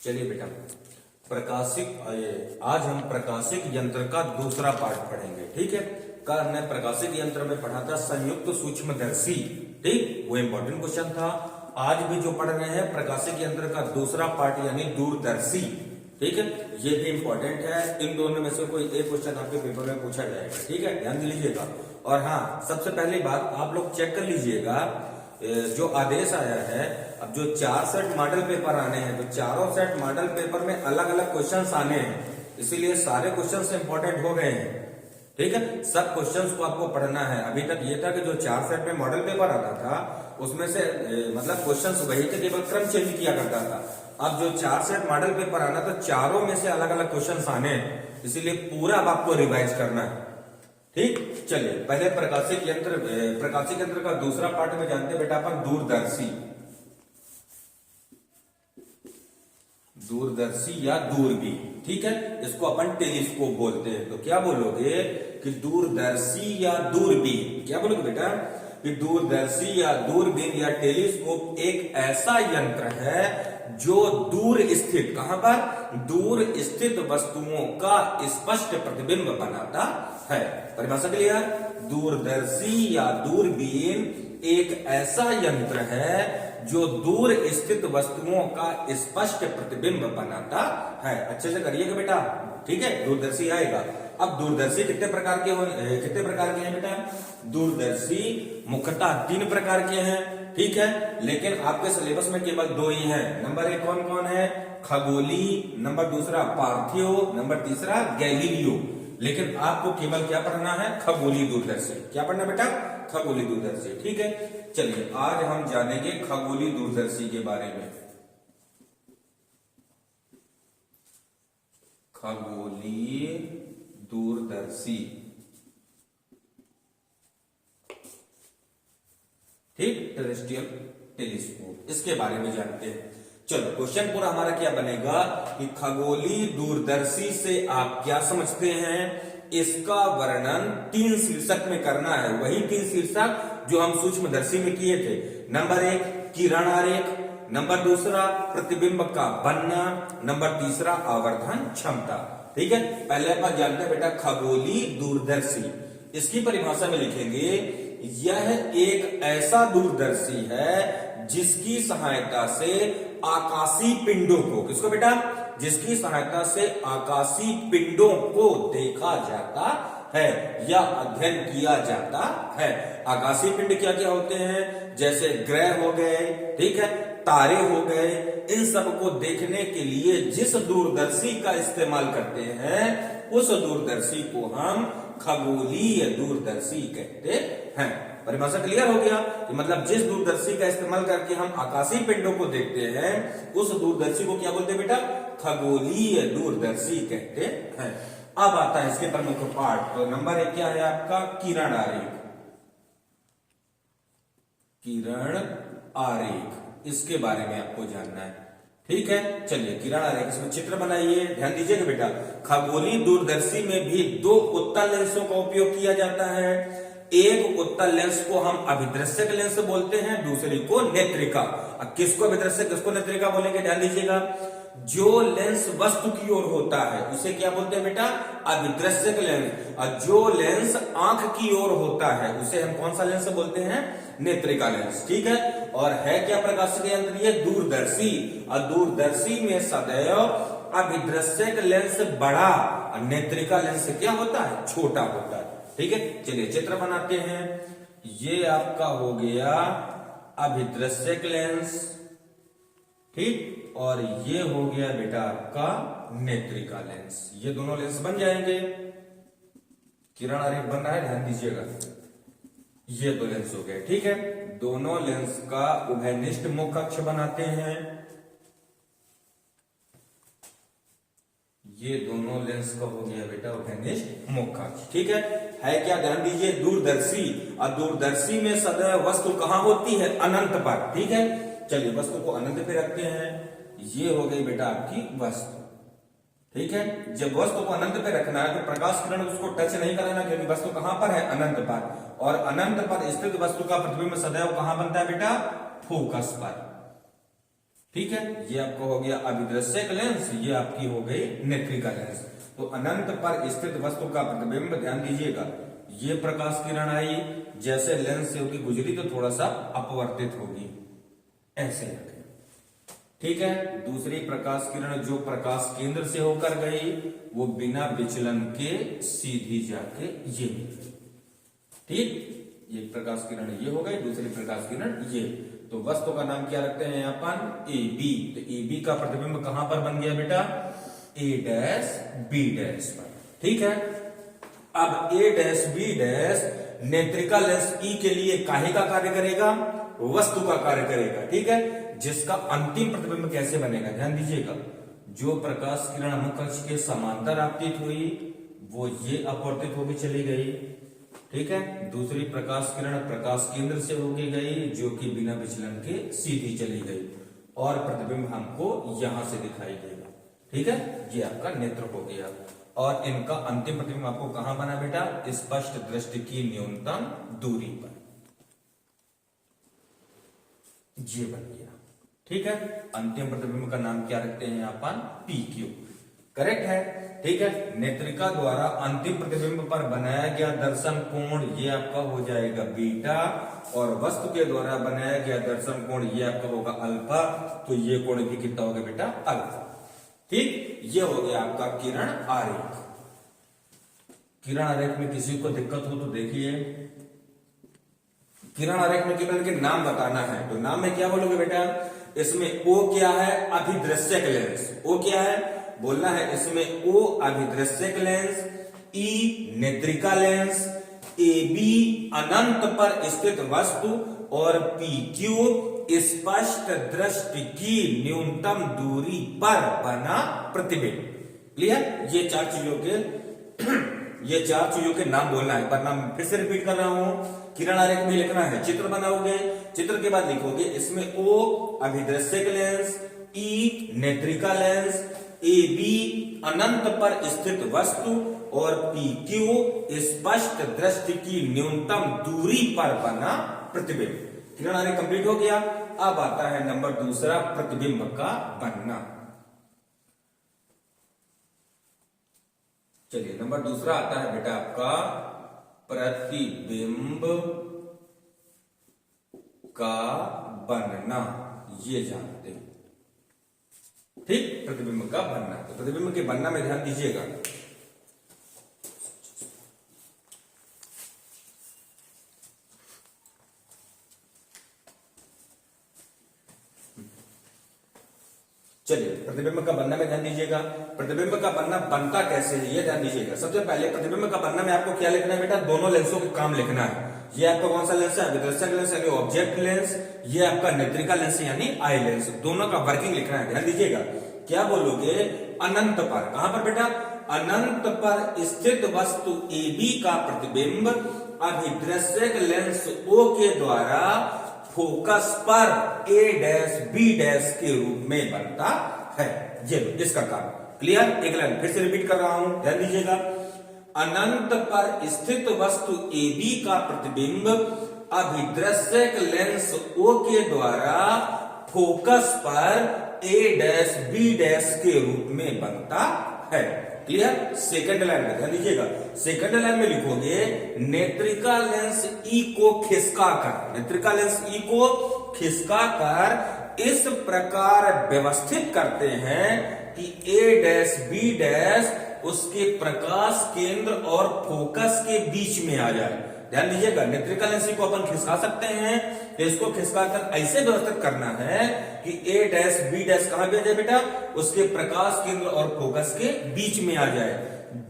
चलिए बेटा, आज हम प्रकाशिक यंत्र का दूसरा पार्ट पढ़ेंगे। ठीक है, कल हमने प्रकाशिक यंत्र में पढ़ा था संयुक्त सूक्ष्मदर्शी। ठीक, वो इंपॉर्टेंट क्वेश्चन था। आज भी जो पढ़ रहे हैं प्रकाशिक यंत्र का दूसरा पार्ट यानी दूरदर्शी। ठीक है, ये भी इंपॉर्टेंट है। इन दोनों में से कोई एक क्वेश्चन आपके पेपर में पूछा जाएगा। ठीक है, ध्यान दीजिएगा। और हाँ, सबसे पहली बात आप लोग चेक कर लीजिएगा, जो आदेश आया है, अब जो 4 सेट मॉडल पेपर आने हैं तो चारों सेट मॉडल पेपर में अलग अलग क्वेश्चंस आने हैं, इसीलिए सारे क्वेश्चंस इंपॉर्टेंट हो गए हैं। ठीक है, सब क्वेश्चंस को आपको पढ़ना है। अभी तक ये था कि जो 4 सेट में मॉडल पेपर आता था उसमें से मतलब क्वेश्चंस वही थे, केवल क्रम चेंज किया करता था। अब जो 4 सेट मॉडल पेपर आना तो चारों में से अलग अलग क्वेश्चंस आने हैं, इसीलिए पूरा अब आपको रिवाइज करना है। ठीक, चलिए पहले प्रकाशिक यंत्र का दूसरा पार्ट में जानते हैं बेटा अपन दूरदर्शी या दूरबीन। ठीक है, इसको अपन टेलीस्कोप बोलते हैं। तो क्या बोलोगे कि दूरदर्शी या दूरबीन? क्या बोलोगे बेटा कि दूरदर्शी या दूरबीन या टेलीस्कोप एक ऐसा यंत्र है जो दूर स्थित, कहां पर? दूर स्थित वस्तुओं का स्पष्ट प्रतिबिंब बनाता है। परिभाषा क्लियर? दूरदर्शी या दूरबीन एक ऐसा यंत्र है जो दूर स्थित वस्तुओं का स्पष्ट प्रतिबिंब बनाता है। अच्छे से करिएगा बेटा। ठीक है, दूरदर्शी आएगा। अब दूरदर्शी कितने प्रकार के हैं बेटा? दूरदर्शी मुख्यतः 3 प्रकार के हैं। ठीक है, लेकिन आपके सिलेबस में केवल 2 ही हैं। नंबर 1 कौन कौन है? खगोली, नंबर 2 पार्थिव, नंबर 3 गैलीलियो। लेकिन आपको केवल क्या पढ़ना है? खगोली दूरदर्शी। क्या पढ़ना बेटा? खगोली दूरदर्शी। ठीक है, चलिए आज हम जानेंगे खगोली दूरदर्शी के बारे में। खगोली दूरदर्शी। ठीक, टेरेस्ट्रियल टेलीस्कोप, इसके बारे में जानते हैं। चलो क्वेश्चन पूरा हमारा क्या बनेगा कि खगोली दूरदर्शी से आप क्या समझते हैं, इसका वर्णन 3 शीर्षक में करना है। वही 3 शीर्षक जो हम सूक्ष्मदर्शी में किए थे। नंबर 1 किरण आरेख, नंबर 2 प्रतिबिंब का बनना, नंबर 3 आवर्धन क्षमता। ठीक है, पहले अपन जानते हैं बेटा खगोली दूरदर्शी। इसकी परिभाषा में लिखेंगे, यह एक ऐसा दूरदर्शी है जिसकी सहायता से आकाशीय पिंडों को, किसको बेटा? जिसकी सहायता से आकाशीय पिंडों को देखा जाता है या अध्ययन किया जाता है। आकाशीय पिंड क्या क्या होते हैं? जैसे ग्रह हो गए, ठीक है, तारे हो गए। इन सब को देखने के लिए जिस दूरदर्शी का इस्तेमाल करते हैं उस दूरदर्शी को हम खगोलीय दूरदर्शी कहते हैं। परिभाषा क्लियर हो गया कि मतलब जिस दूरदर्शी का इस्तेमाल करके हम आकाशीय पिंडों को देखते हैं उस दूरदर्शी को क्या बोलते हैं बेटा? खगोलीय दूरदर्शी कहते हैं। अब आता है इसके प्रमुख पार्ट। तो नंबर 1 क्या है आपका? किरण आरेख। किरण आरेख, इसके बारे में आपको जानना है। ठीक है, चलिए किरण आरेख, इसमें चित्र बनाइए। ध्यान दीजिएगा बेटा, खगोली दूरदर्शी में भी 2 उत्तल लेंसों का उपयोग किया जाता है। एक उत्तल लेंस को हम अभिदृश्यक लेंस बोलते हैं, दूसरी को नेत्रिका। अब किसको अभिदृश्यक, किसको नेत्रिका बोलेंगे? ध्यान दीजिएगा, जो लेंस वस्तु की ओर होता है उसे क्या बोलते हैं बेटा? अभिदृश्यक लेंस। और जो लेंस आंख की ओर होता है उसे हम कौन सा लेंस बोलते हैं? नेत्रिका लेंस। ठीक है, और है क्या प्रकाशिक यंत्र? ये दूरदर्शी। और दूरदर्शी में सदैव अभिदृश्यक लेंस बड़ा और नेत्रिका लेंस क्या होता है? छोटा होता है। ठीक है, चलिए चित्र बनाते हैं। ये आपका हो गया अभिदृश्यक लेंस, ठीक, और ये हो गया बेटा आपका नेत्रिका लेंस। ये दोनों लेंस बन जाएंगे। किरण आरेख बन रहा है, ध्यान दीजिएगा। ये 2 लेंस हो गए। ठीक है, दोनों लेंस का उभयनिष्ठ मुख्य अक्ष बनाते हैं। ये दोनों लेंस का हो गया बेटा उभयनिष्ठ मुख्य अक्ष। ठीक है क्या? ध्यान दीजिए, दूरदर्शी। और दूरदर्शी में सदैव वस्तु कहां होती है? अनंत पर। ठीक है, चलिए वस्तु को अनंत पे रखते हैं। ये हो गई बेटा आपकी वस्तु। ठीक है, जब वस्तु को अनंत पे रखना है तो प्रकाश किरण उसको टच नहीं कराना, क्योंकि वस्तु कहां पर है? अनंत पर। और अनंत पर स्थित वस्तु का प्रतिबिंब सदैव कहां बनता है बेटा? फोकस पर। ठीक है, ये आपका हो गया अभिदृश्यक लेंस, ये आपकी हो गई नेत्रिका लेंस। तो अनंत पर स्थित वस्तु का प्रतिबिंब, ध्यान दीजिएगा, ये प्रकाश किरण आई, जैसे लेंस से होगी गुजरी तो थोड़ा सा अपवर्तित होगी, ऐसे रखें। ठीक है, दूसरी प्रकाश किरण जो प्रकाश केंद्र से होकर गई वो बिना विचलन के सीधी जाके ये मिली। ठीक, एक प्रकाश किरण ये हो गई, दूसरी प्रकाश किरण ये। तो वस्तु का नाम क्या रखते हैं अपन, ए बी। तो ए बी का प्रतिबिंब कहां पर बन गया बेटा, ए डैश बी डैश पर। ठीक है, अब ए डैश बी डैश नेत्रिका लेंस ई के लिए काहे का कार्य करेगा, वस्तु का कार्य करेगा। ठीक है, जिसका अंतिम प्रतिबिंब कैसे बनेगा, ध्यान दीजिएगा, जो प्रकाश किरण मुख्य अक्ष के समांतर आपतित हुई वो ये अपवर्तित होकर चली गई। ठीक है, दूसरी प्रकाश किरण प्रकाश केंद्र से होके गई जो कि बिना विचलन के सीधी चली गई, और प्रतिबिंब हमको यहां से दिखाई देगा। ठीक है, ये आपका नेत्र हो गया, और इनका अंतिम प्रतिबिंब आपको कहां बना बेटा, स्पष्ट दृष्टि की न्यूनतम दूरी पर, ये बन गया। ठीक है, अंतिम प्रतिबिंब का नाम क्या रखते हैं अपन, पी क्यू। करेक्ट है। ठीक है, नेत्रिका द्वारा अंतिम प्रतिबिंब पर बनाया गया दर्शन कोण ये आपका हो जाएगा बीटा, और वस्तु के द्वारा बनाया गया दर्शन कोण ये आपका होगा अल्फा। तो ये कोण भी कितना होगा बेटा, अल्फा। ठीक, ये हो गया आपका किरण आरेख। किरण आरेख में किसी को दिक्कत हो तो देखिए, किरण आरेख में किरण के नाम बताना है, तो नाम में क्या बोलोगे बेटा, इसमें ओ क्या है, अभिदृश्यक लेंस। ओ क्या है बोलना है, इसमें ओ अभिदृश्यक लेंस, ई नेत्रिका लेंस, ए बी अनंत पर स्थित वस्तु, और पी क्यू स्पष्ट दृष्टि की न्यूनतम दूरी पर बना प्रतिबिंब। क्लियर, ये चार चीजों के नाम बोलना है, पर नाम फिर से रिपीट कर रहा हूं। किरण आरेख में लिखना है, चित्र बनाओगे, चित्र के बाद लिखोगे इसमें ओ अभिदृश्यक लेंस, ई नेत्रिका लेंस, ए बी अनंत पर स्थित वस्तु, और पी क्यू स्पष्ट दृष्टि की न्यूनतम दूरी पर बना प्रतिबिंब। किरण आरेख कंप्लीट हो गया। अब आता है नंबर दूसरा, प्रतिबिंब का बनना। चलिए, नंबर दूसरा आता है बेटा आपका प्रतिबिंब का बनना, ये जानते हैं। ठीक, प्रतिबिंब का बनना। तो प्रतिबिंब के बनना में ध्यान दीजिएगा, चलिए प्रतिबिंब का बनना में ध्यान दीजिएगा। प्रतिबिंब का बनना बनता कैसे है ये ध्यान दीजिएगा। सबसे पहले प्रतिबिंब का बनना में आपको क्या लिखना है बेटा, दोनों लेंसों के काम लिखना है। ये आपका कौन सा लेंस है, अभिदर्शक लेंस यानी ऑब्जेक्ट लेंस, ये आपका नेत्रिका लेंस यानी आई लेंस, दोनों का वर्किंग लिखना है। ध्यान दीजिएगा, क्या बोलोगे, अनंत पर, कहां पर बेटा, अनंत पर स्थित वस्तु ए बी का प्रतिबिंब अभिदर्शक लेंस ओ के द्वारा फोकस पर ए डैश बी डैश के रूप में बनता है। ये इसका काम। क्लियर, एक लाइन फिर से रिपीट कर रहा हूं, ध्यान दीजिएगा। अनंत पर स्थित वस्तु ए बी का प्रतिबिंब अभिदृश्यक लेंस ओ के द्वारा फोकस पर ए डैश बी डैश के रूप में बनता है। क्लियर, सेकंड लाइन में ध्यान दीजिएगा, सेकंड लाइन में लिखोगे नेत्रिका लेंस ई को खिसका कर, नेत्रिका लेंस ई को खिसका कर इस प्रकार व्यवस्थित करते हैं कि ए डैश बी डैश उसके प्रकाश केंद्र और फोकस के बीच में आ जाए। ध्यान दीजिएगा, नेत्रिका लेंस को अपन खिसका सकते हैं, तो इसको खिसकाकर ऐसे व्यवस्थित करना है कि ए डैश बी डैश कहां पे आ जाए बेटा, उसके प्रकाश केंद्र और फोकस के बीच में आ जाए,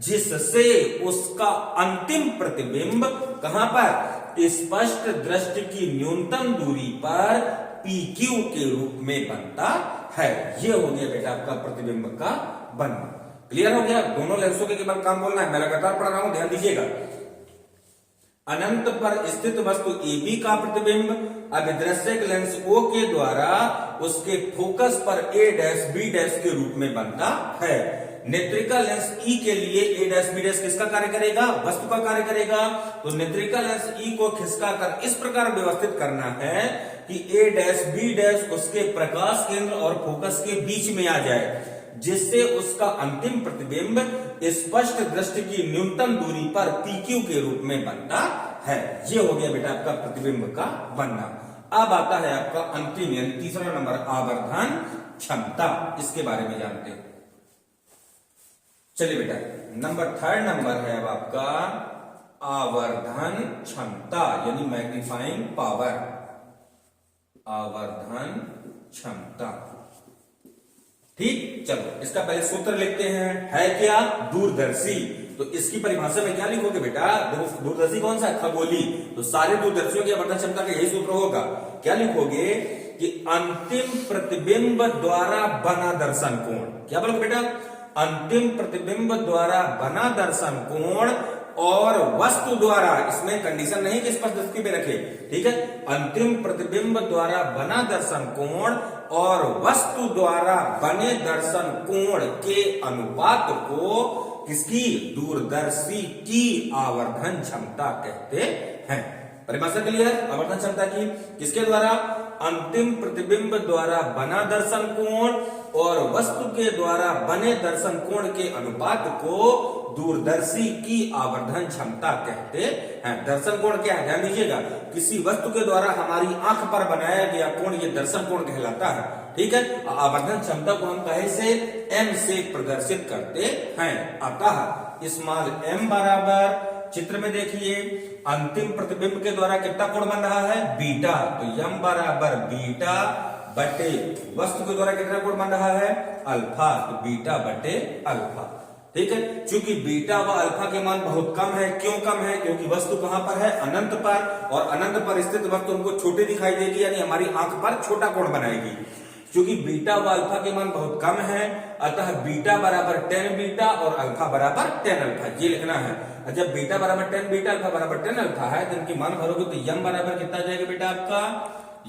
जिससे उसका अंतिम प्रतिबिंब कहां पर, स्पष्ट दृष्टि की न्यूनतम दूरी पर पी क्यू के रूप में बनता है। ये हो गया बेटा आपका प्रतिबिंब का बनना। क्लियर हो गया, दोनों लेंसों के बाद काम बोलना है, मैं लगातार पढ़ रहा हूं, ध्यान दीजिएगा। अनंत पर स्थित वस्तु ए बी का प्रतिबिंब अभिदृश्यक लेंस ओ के द्वारा उसके फोकस पर ए डैश बी डैश के रूप में बनता है। नेत्रिका लेंस ई के लिए ए डैश बी डैश किसका कार्य करेगा, वस्तु का कार्य करेगा। तो नेत्रिका लेंस ई को खिसका कर इस प्रकार व्यवस्थित करना है कि ए डैश बी डैश उसके प्रकाश केंद्र और फोकस के बीच में आ जाए, जिससे उसका अंतिम प्रतिबिंब स्पष्ट दृष्टि की न्यूनतम दूरी पर PQ के रूप में बनता है। ये हो गया बेटा आपका प्रतिबिंब का बनना। अब आता है आपका अंतिम यानी तीसरा नंबर आवर्धन क्षमता, इसके बारे में जानते हैं। चलिए बेटा थर्ड नंबर है अब आपका आवर्धन क्षमता यानी मैग्नीफाइंग पावर। आवर्धन क्षमता, ठीक। चलो इसका पहले सूत्र लिखते हैं, है क्या? दूरदर्शी। तो इसकी परिभाषा में क्या लिखोगे बेटा? देखो दूरदर्शी कौन सा है? खगोली। तो सारे दूरदर्शियों की आवर्धन क्षमता का यही सूत्र होगा। क्या लिखोगे कि अंतिम प्रतिबिंब द्वारा बना दर्शन कोण। क्या बोलोगे बेटा? अंतिम प्रतिबिंब द्वारा बना दर्शन कोण और वस्तु द्वारा, इसमें कंडीशन नहीं कि स्पष्ट दृष्टि पे रखे, ठीक है। अंतिम प्रतिबिंब द्वारा बना दर्शन कोण और वस्तु द्वारा बने दर्शन कोण के अनुपात को किसकी? दूरदर्शी की आवर्धन क्षमता कहते हैं। परिभाषा क्लियर? आवर्धन क्षमता की किसके द्वारा? अंतिम प्रतिबिंब द्वारा बना दर्शन कोण और वस्तु के द्वारा बने दर्शन कोण के अनुपात को दूरदर्शी की आवर्धन क्षमता कहते हैं। दर्शन कोण क्या है? ध्यान दीजिएगा, किसी वस्तु के द्वारा हमारी आंख पर बनाया गया कोण ये दर्शन कोण कहलाता है, ठीक है। आवर्धन क्षमता को हम कहे से m से प्रदर्शित करते हैं। अतः स्मॉल m बराबर, चित्र में देखिए, अंतिम प्रतिबिंब के द्वारा कितना कोण बन रहा है? बीटा। तो m बराबर बीटा बटे वस्तु के द्वारा कितना कोण बन रहा है? अल्फा। तो बीटा बटे अल्फा, ठीक है। चूंकि बीटा व अल्फा के मान बहुत कम है। क्यों कम है? क्योंकि वस्तु कहां पर है? अनंत पर, और अनंत पर स्थित वस्तु हमको छोटी दिखाई देगी, यानी हमारी आंख पर छोटा कोण बनाएगी। क्योंकि बीटा व अल्फा के मान बहुत कम है, अतः बीटा बराबर 10 बीटा और अल्फा बराबर 10 अल्फा, ये लिखना है। जब बीटा बराबर 10 बीटा अल्फा बराबर 10 अल्फा है, तो इनकी मान भरोगे तो यम बराबर कितना जाएगा बेटा आपका?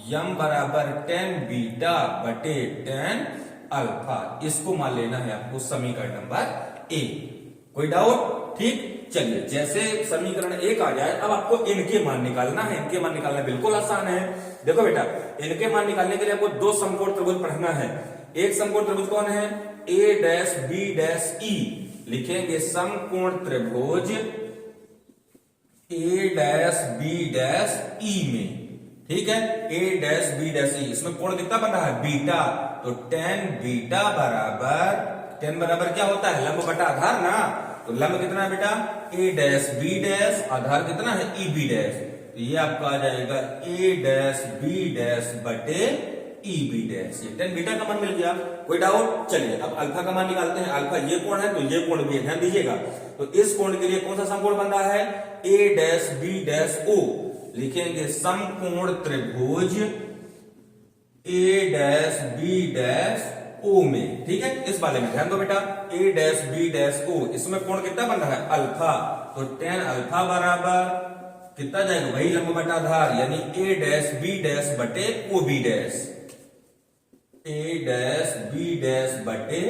यम बराबर 10 बीटा बटे 10 अल्फा। इसको मान लेना है आपको समीकरण नंबर ए। कोई डाउट? ठीक। चलिए जैसे समीकरण 1 आ जाए, अब आपको इनके मान निकालना है। इनके मान निकालना बिल्कुल आसान है। देखो बेटा, इनके मान निकालने के लिए आपको दो समकोण त्रिभुज पढ़ना है। एक समकोण त्रिभुज कौन है? ए डैश बी डैश ई। लिखेंगे समकोण त्रिभुज ए डैश बी डैश ई में, ठीक है। ए डैश बी डैश ई, इसमें कोण कितना बन रहा है? बीटा। तो 10 बीटा बराबर 10 बराबर क्या होता है? लंब बटा आधार ना। तो लंब कितना है बेटा? ए डैश बी डैश, आधार कितना है? E B dash. तो ये आपका आ जाएगा ए डैश बी डैश बटे ई बी डैश। ये 10 बीटा का मान मिल गया। कोई डाउट? चलिए अब अल्फा का मान निकालते हैं। अल्फा ये कोण है तो ये कोण भी है, ध्यान दीजिएगा। तो इस कोण के लिए कौन सा समकोण बन रहा है? ए डैश बी डैश ओ। लिखेंगे समकोण त्रिभुज ए डैश बी डैश ओ में, ठीक है। इस वाले में ध्यान दो बेटा, A dash B dash O, इसमें कोण कितना बन रहा है? अल्फा। तो 10 अल्फा बराबर कितना जाएगा? वही लंब बटा आधार, यानी ए डैश बी डैश बटे ओ बी डैश। ए डैश बी डैश बटे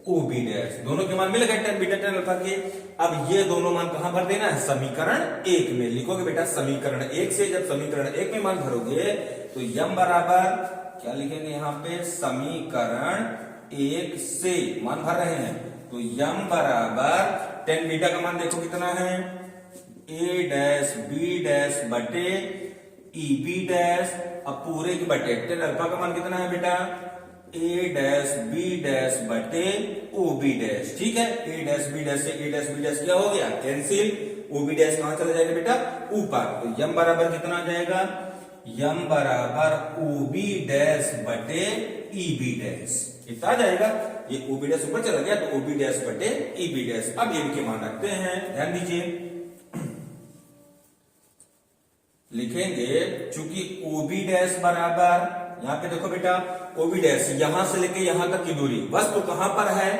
ओ बी डैश, दोनों के मान मिल गए 10 बीटा 10 अल्फा के। अब ये दोनों मान कहां भर देना है? समीकरण 1 में। लिखोगे बेटा समीकरण 1 से, जब समीकरण 1 में मान भरोगे तो यम बराबर क्या लिखेंगे यहाँ पे? समीकरण 1 से मान भर रहे हैं, तो यम बराबर 10 बीटा का मान देखो कितना है? ए डैश बी डैश बटे ई बी डैश। अब पूरे की बटे 10 अल्फा का मान कितना है बेटा? ए डैश बी डैश बटे ओ बी डैश, ठीक है। ए डैश बी डैश से ए डैश बी डैश क्या हो गया? कैंसिल। ओ बी डैश कहां चला जाएगा बेटा? ऊपर। तो यम बराबर कितना आ जाएगा? यम बराबर ओ बी डैश बटे ई बी डैश। कितना आ जाएगा? ये ओ बी डैश ऊपर चला गया, तो ओ बी डैश बटे ई बी डैश। अब इनके मान रखते हैं, ध्यान दीजिए। लिखेंगे चूंकि ओ बी डैश बराबर, यहां पे देखो बेटा, ओ बी डैश यहां से लेके यहां तक की दूरी, वस्तु कहां पर है?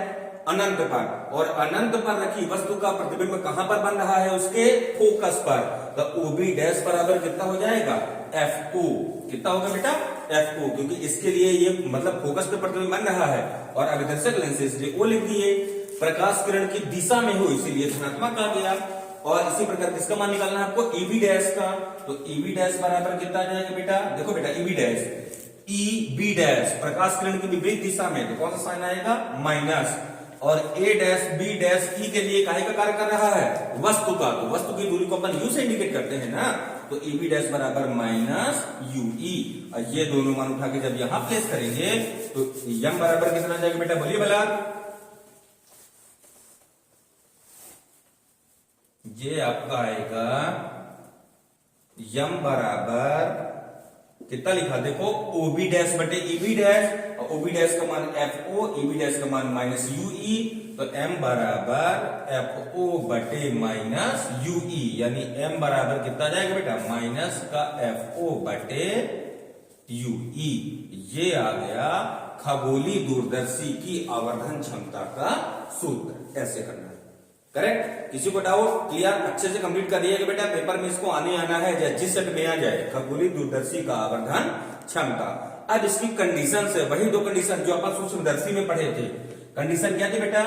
अनंत पर, और अनंत पर रखी वस्तु का प्रतिबिंब कहां पर बन रहा है? उसके फोकस पर। तो ओ बी डैश बराबर कितना हो जाएगा? F2। कितना होगा बेटा? F2, क्योंकि इसके लिए ये मतलब फोकस पे प्रतिबिंब बन रहा है, और अभिदर्शक लेंस से इसलिए ओ लिख दिए। प्रकाश किरण की दिशा में हो इसीलिए धनात्मक आ गया, और इसी प्रकार किसका मान निकालना है आपको, ईबी डैश का। तो ईबी डैश बराबर कितना आ जाएगा बेटा, देखो बेटा ईबी डैश प्रकाश किरण की विपरीत दिशा में, तो कौन सा साइन आएगा, माइनस। और ए डैश बी डैश ई के लिए काहे का कार्य कर रहा है, वस्तु का। तो वस्तु की दूरी को अपन यू से इंडिकेट करते हैं ना, तो ईबी डैश बराबर माइनस यूई। और ये दोनों मान उठा के जब यहां प्लेस करेंगे तो यम बराबर कितना आ जाएगा बेटा, बोलिए भला। ये आपका आएगा यम बराबर कितना लिखा, देखो ओबी डैश बटे ईबी डैश, और ओबी डैश का मान एफ ओ, ईबी डैश का मान माइनस यूई। तो एम बराबर एफ ओ बटे माइनस यूई, यानी एम बराबर कितना आ जाएगा बेटा, माइनस का एफ ओ बटे यूई। ये आ गया खगोलीय दूरदर्शी की आवर्धन क्षमता का सूत्र। ऐसे करना है, करेक्ट। किसी को डाउट, क्लियर, अच्छे से कंप्लीट कर दिएगा बेटा, पेपर में इसको आने आना है, जिस सेट में आ जाए खगोलीय दूरदर्शी का आवर्धन क्षमता। अब इसकी कंडीशन है वही दो कंडीशन जो अपन सूक्ष्मदर्शी में पढ़े थे। कंडीशन क्या थी बेटा,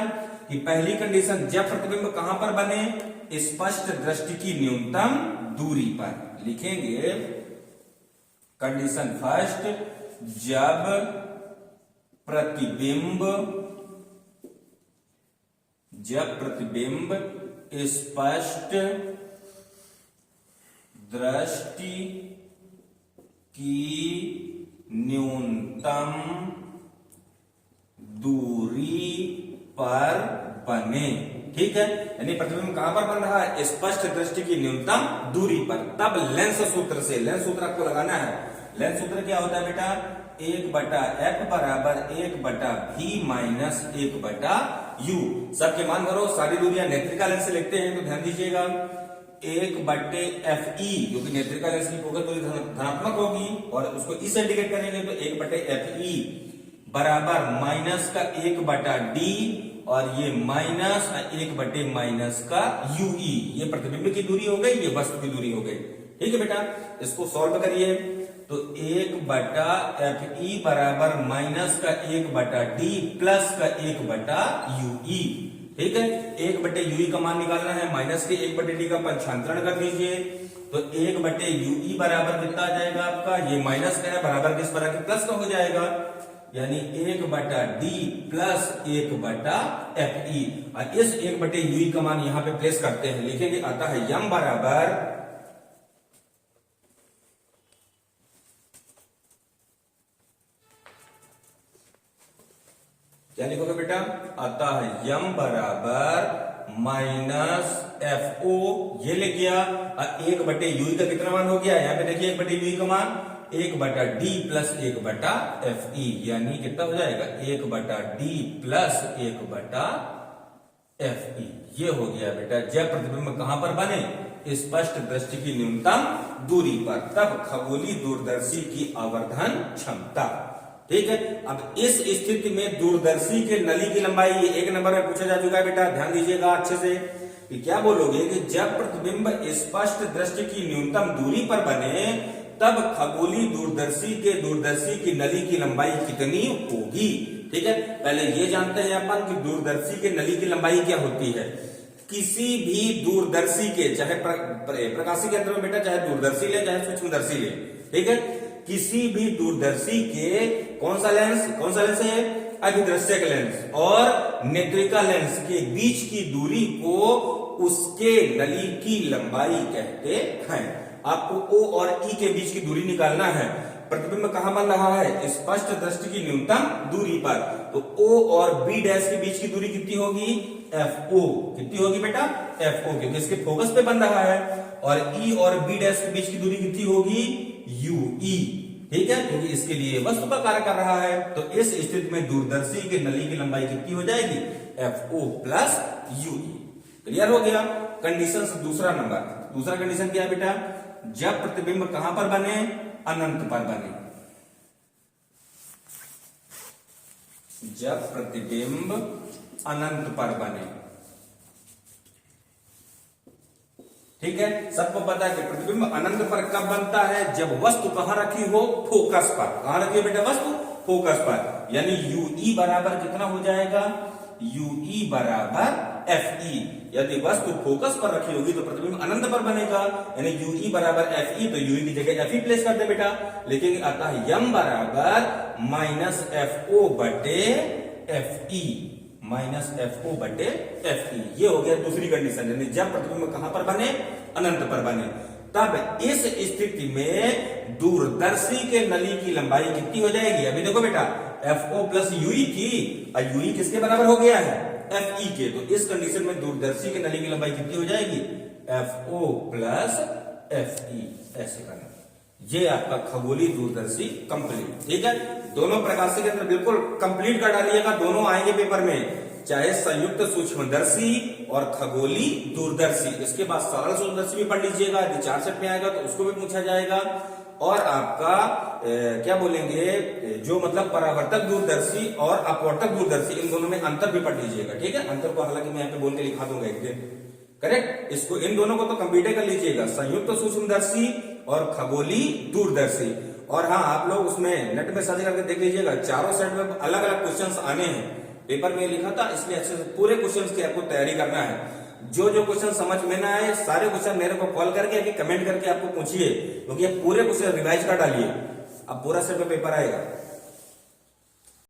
कि पहली कंडीशन जब प्रतिबिंब कहां पर बने, स्पष्ट दृष्टि की न्यूनतम दूरी पर। लिखेंगे कंडीशन फर्स्ट, जब प्रतिबिंब स्पष्ट दृष्टि की न्यूनतम दूरी पर बने। ठीक है, यानी प्रतिबिंब कहां पर बन रहा है, स्पष्ट दृष्टि की न्यूनतम दूरी पर। तब लेंस सूत्र से, लेंस सूत्र आपको लगाना है। लेंस सूत्र क्या होता है बेटा, 1/f बराबर 1/v माइनस 1/u। सबके मान करो, सारी दूरियां नेत्रिका लेंस से लिखते हैं तो ध्यान दीजिएगा 1/fe, क्योंकि नेत्रिका लेंस की फोकस दूरी धनात्मक होगी और उसको इस से इंडिकेट करेंगे तो 1/fe बराबर माइनस का 1/d, और ये माइनस 1 माइनस का ue। ये प्रतिबिंब की दूरी हो गई, ये वस्तु की दूरी हो गई। ठीक है बेटा, इसको सॉल्व करिए तो 1/fe बराबर माइनस का 1/d प्लस का 1/ue। ठीक है, 1/ue का मान निकालना है, माइनस के 1/d का पंचांतरण कर दीजिए तो 1/ue बराबर कितना आ जाएगा आपका, ये माइनस का है बराबर किस बराबर प्लस का हो जाएगा, यानी 1/d प्लस 1/fe। और इस 1/ue का मान यहां पे प्लेस करते हैं, लिखेंगे आता है यम बराबर क्या लिखोगे बेटा, आता है यम बराबर माइनस एफ ओ, ये ले गया। 1/ue का कितना मान हो गया, यहाँ पे देखिए 1/ue का मान 1/d प्लस 1/fe, यानी कितना हो जाएगा 1/d प्लस 1/fe। ये हो गया बेटा, जब प्रतिबिंब कहां पर बने, स्पष्ट दृष्टि की न्यूनतम दूरी पर, तब खगोलीय दूरदर्शी की आवर्धन क्षमता। ठीक है, अब इस स्थिति में दूरदर्शी के नली की लंबाई, ये 1 नंबर में पूछा जा चुका है बेटा, ध्यान दीजिएगा अच्छे से कि क्या बोलोगे कि जब प्रतिबिंब स्पष्ट दृष्टि की न्यूनतम दूरी पर बने तब खगोलीय दूरदर्शी की नली की लंबाई कितनी होगी। ठीक है, पहले ये जानते हैं अपन कि दूरदर्शी के नली की लंबाई क्या होती है। किसी भी दूरदर्शी के, चाहे प्रकाशी के अंदर में बेटा, चाहे दूरदर्शी ले चाहे सूक्ष्मदर्शी ले, ठीक है, किसी भी दूरदर्शी के कौन सा लेंस है, अभिदृश्यक लेंस और नेत्रिका लेंस के बीच की दूरी को उसके नली की लंबाई कहते हैं। आपको O और E के बीच की दूरी निकालना है। प्रतिबिंब कहां बन रहा है, स्पष्ट दृष्टि की न्यूनतम दूरी पर, तो O और B डैश के बीच की दूरी कितनी होगी, FO। कितनी होगी बेटा, FO, क्योंकि इसके फोकस पे बन रहा है। और E और B डैश के बीच की दूरी कितनी होगी, UE। ठीक है, क्योंकि इसके लिए वस्तु का कार्य कर रहा है। तो इस स्थिति में दूरदर्शी के नली की लंबाई कितनी हो जाएगी, FO प्लस UE। क्लियर हो गया। कंडीशन से दूसरा कंडीशन क्या है बेटा, जब प्रतिबिंब कहां पर बने, अनंत पर बने। जब प्रतिबिंब अनंत पर बने, ठीक है, सबको पता है कि प्रतिबिंब अनंत पर कब बनता है, जब वस्तु कहां रखी हो, फोकस पर। कहां रखी है बेटा वस्तु, फोकस पर, यानी UE बराबर कितना हो जाएगा, यूई बराबर एफ ई। यदि वस्तु फोकस पर रखी होगी तो प्रतिबिंब अनंत पर बनेगा, यानी यूई बराबर एफ ई, तो यूई की जगह एफ ई प्लेस कर दे बेटा। लेकिन अतः यम बराबर माइनस एफ ओ बटे F E, minus F O बटे एफ ई। ये हो गया दूसरी कंडीशन, यानी जब प्रतिबिंब कहां पर बने, अनंत पर बने। तब इस स्थिति में दूरदर्शी के नली की लंबाई कितनी हो जाएगी? अभी देखो बेटा, एफ ओ प्लस यूई थी, और यूई किसके बराबर हो गया है? एफ ई के। तो इस कंडीशन में दूरदर्शी के नली की लंबाई कितनी हो जाएगी? F O plus F E. ऐसे करना, ये आपका खगोलीय दूरदर्शी कंप्लीट। ठीक है, दोनों प्रकाशिक यंत्र बिल्कुल कंप्लीट कर डालिएगा, दोनों आएंगे पेपर में, चाहे संयुक्त सूक्ष्मदर्शी और खगोलीय दूरदर्शी। इसके बाद सरल सूक्ष्मदर्शी भी पढ़ लीजिएगा, यदि 4 सेट में आएगा तो उसको भी पूछा जाएगा। और आपका क्या बोलेंगे, जो मतलब परावर्तक दूरदर्शी और अपवर्तक दूरदर्शी, इन दोनों में अंतर भी पढ़ लीजिएगा। ठीक है, अंतर को हालांकि मैं यहाँ पे बोल के लिखा दूंगा एक दिन, करेक्ट। इसको, इन दोनों को तो कंप्लीट कर लीजिएगा, संयुक्त सूक्ष्मदर्शी और खगोलीय दूरदर्शी। और हाँ, आप लोग उसमें नेट में सर्च करके देख लीजिएगा, चारों सेट में अलग अलग क्वेश्चंस आने हैं। पेपर में लिखा था, इसलिए अच्छे से पूरे क्वेश्चंस की आपको तैयारी करना है। जो जो क्वेश्चन समझ में ना आए, सारे क्वेश्चन मेरे को कॉल करके कमेंट करके आपको पूछिए, क्योंकि पूरे क्वेश्चन रिवाइज कर डालिए, अब पूरा सेट में पेपर आएगा।